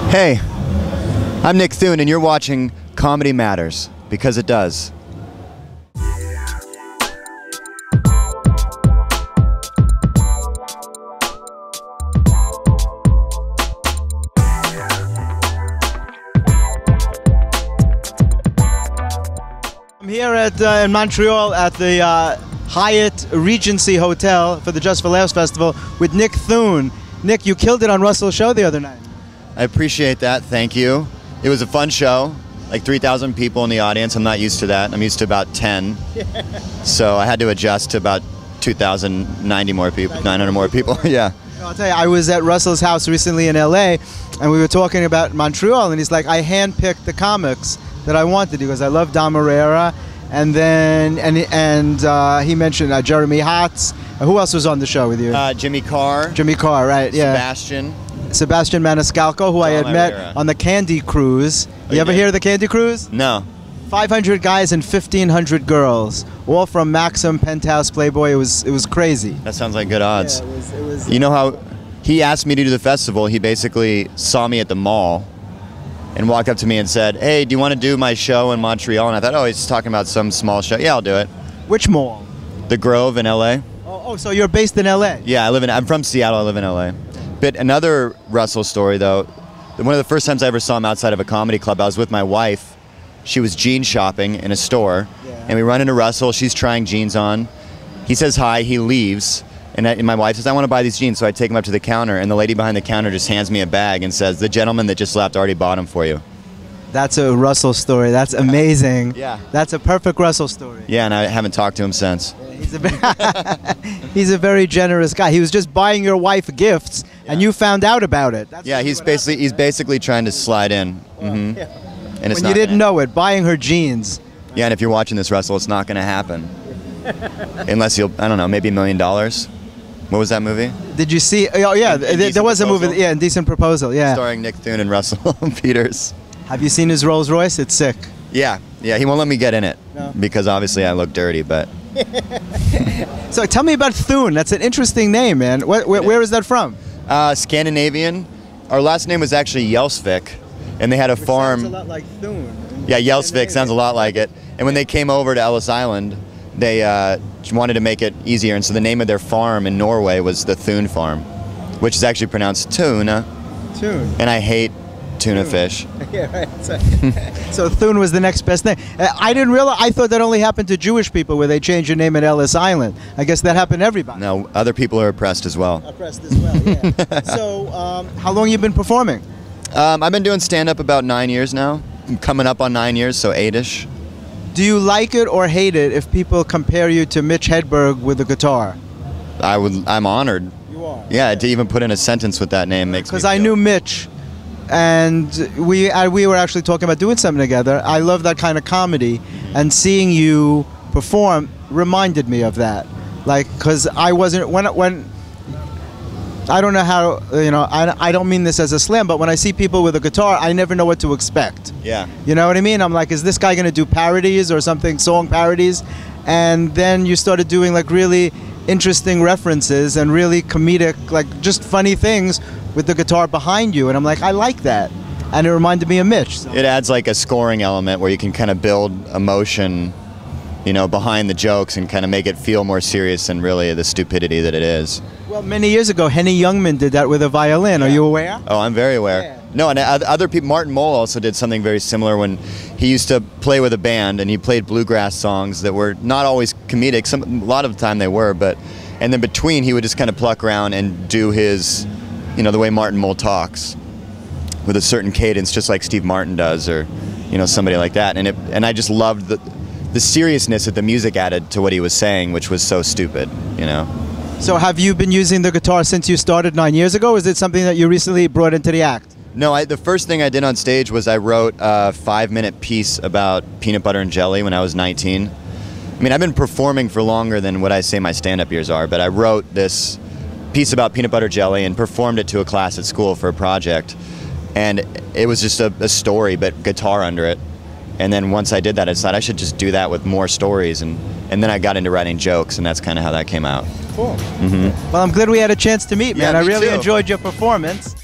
Hey, I'm Nick Thune, and you're watching Comedy Matters, because it does. I'm here in Montreal at the Hyatt Regency Hotel for the Just for Laughs Festival with Nick Thune. Nick, you killed it on Russell's show the other night. I appreciate that, thank you. It was a fun show, like 3,000 people in the audience. I'm not used to that. I'm used to about 10. So I had to adjust to about 2,090 more people, 900 more people, yeah. I'll tell you, I was at Russell's house recently in LA, and we were talking about Montreal, and he's like, I handpicked the comics that I wanted. He goes, I love Dom Herrera, and then he mentioned Jeremy Hotz. Who else was on the show with you? Jimmy Carr. Jimmy Carr, right? Yeah. Sebastian Maniscalco, who I had met on the Candy Cruise. You ever hear of the Candy Cruise? No. 500 guys and 1,500 girls, all from Maxim, Penthouse, Playboy. It was crazy. That sounds like good odds. Yeah, it was you know how he asked me to do the festival? He basically saw me at the mall and walked up to me and said, hey, do you want to do my show in Montreal? And I thought, oh, he's talking about some small show. Yeah, I'll do it. Which mall? The Grove in LA. Oh, so you're based in LA? Yeah, I'm from Seattle. I live in LA. But another Russell story, though, one of the first times I ever saw him outside of a comedy club, I was with my wife. She was jean shopping in a store, and we run into Russell. She's trying jeans on. He says hi. He leaves, and my wife says, I want to buy these jeans. So I take him up to the counter, and the lady behind the counter just hands me a bag and says, the gentleman that just left already bought them for you. That's a Russell story. That's amazing. Yeah. That's a perfect Russell story. Yeah, and I haven't talked to him since. He's a very generous guy. He was just buying your wife gifts, and you found out about it. That's he's basically trying to slide in. And it's when you didn't know it, buying her jeans. Yeah, and if you're watching this, Russell, it's not going to happen. Unless you'll, I don't know, maybe $1 million. What was that movie? Did you see? Oh, yeah, there was a movie, yeah, Indecent Proposal, yeah. Starring Nick Thune and Russell Peters. Have you seen his Rolls Royce? It's sick. Yeah, he won't let me get in it. No. Because obviously I look dirty, but... So tell me about Thune. That's an interesting name, man. Where is that from? Scandinavian. Our last name was actually Yelsvik, and they had a farm. Sounds a lot like Thune. Yeah, Yelsvik sounds a lot like it. And when they came over to Ellis Island, they wanted to make it easier, and so the name of their farm in Norway was the Thune Farm, which is actually pronounced tuna. Thune. And I hate tuna fish. Yeah, right. So Thune was the next best thing. I didn't realize. I thought that only happened to Jewish people, where they change your name at Ellis Island. I guess that happened to everybody. No, other people are oppressed as well. Oppressed as well. Yeah. So, how long you been performing? I've been doing stand-up about 9 years now. I'm coming up on 9 years, so 8-ish. Do you like it or hate it if people compare you to Mitch Hedberg with a guitar? I'm honored. You are. Yeah, to even put in a sentence with that name makes me. Because I knew Mitch. And we were actually talking about doing something together. I love that kind of comedy, and seeing you perform reminded me of that. Like, because I wasn't when I don't know how, you know, I don't mean this as a slam, but when I see people with a guitar, I never know what to expect. Yeah. You know what I mean? I'm like, is this guy going to do parodies or something, song parodies? And then you started doing like really interesting references and really comedic, like just funny things with the guitar behind you, and I'm like, I like that, and it reminded me of Mitch. So. It adds like a scoring element where you can kind of build emotion, you know, behind the jokes and kind of make it feel more serious than really the stupidity that it is. Well, many years ago, Henny Youngman did that with a violin. Yeah. Are you aware? Oh, I'm very aware. Yeah. No, and other people, Martin Mull also did something very similar when he used to play with a band, and he played bluegrass songs that were not always comedic. A lot of the time they were, and then between he would just kind of pluck around and do his, you know, the way Martin Mull talks, with a certain cadence, just like Steve Martin does, or, you know, somebody like that. And I just loved the seriousness that the music added to what he was saying, which was so stupid, you know. So have you been using the guitar since you started 9 years ago, or is it something that you recently brought into the act? No, the first thing I did on stage was I wrote a 5-minute piece about peanut butter and jelly when I was 19. I mean, I've been performing for longer than what I say my stand-up years are, but I wrote this piece about peanut butter jelly and performed it to a class at school for a project. And it was just a story, but guitar under it. And then once I did that, I decided I should just do that with more stories. And then I got into writing jokes, and that's kind of how that came out. Cool. Well, I'm glad we had a chance to meet, man. Yeah, I really too. enjoyed your performance.